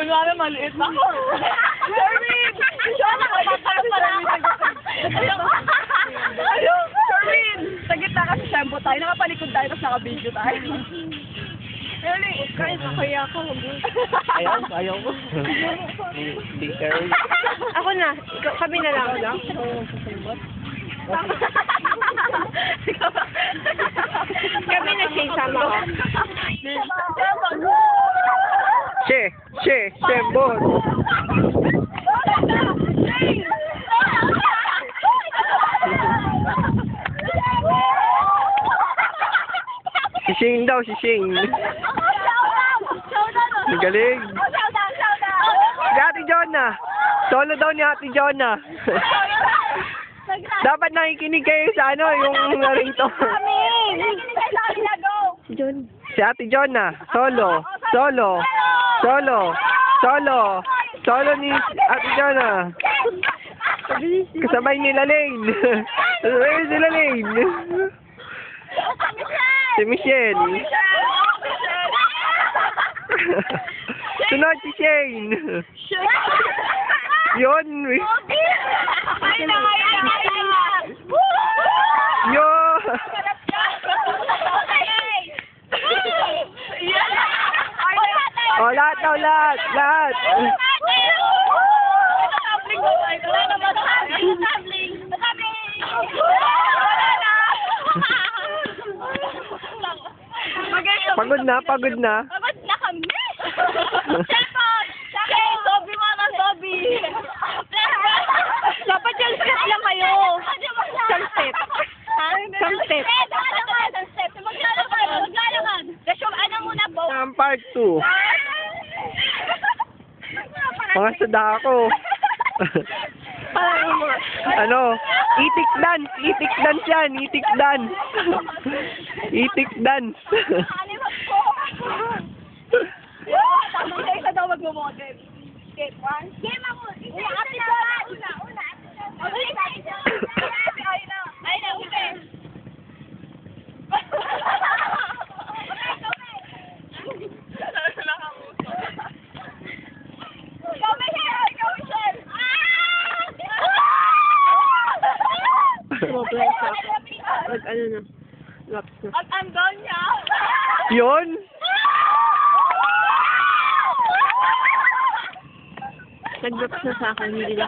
Kunwari maliit ako. Sherwin! Siya nakapatara para ayun, Sherwin! Sa gitna kasi shampoo tayo. Nakapalikod tayo tapos naka-video tayo. Sherwin, kahit kaya ako. Ayaw ko. Hindi, Sherwin. Ako na. Kami na lang. Kami na siya sama ko. She, boss. Sising daw, sising. Magaling. Si Ate Jonna. Solo daw ni Ate Jonna. Dapat nakikinig kayo sa ano, yung narito. John. Si Ate Jonna. Solo ni Ate Jonna. Kasabay nila Lane. Kasabay sila Lane. Si Michelle. Sunod si Shane. Yun. Yo. Oh, lahat daw, lahat. Pagod na. Pagod na kami. Cellphone! Okay, Sobi mama, Sobi. Dapat yung step lang kayo. Isang step. Isang step. Maglalakad. Kasi ano muna po? Ang part 2. Mga sada ako. Ano? Itik dance yan. Itik dance. Isa daw mag-model. Game 1. Game ako. Una. Ay na, uli. Ano na? Laps na. At andon niya. Yun? Nag-laps na sa akin. Hindi na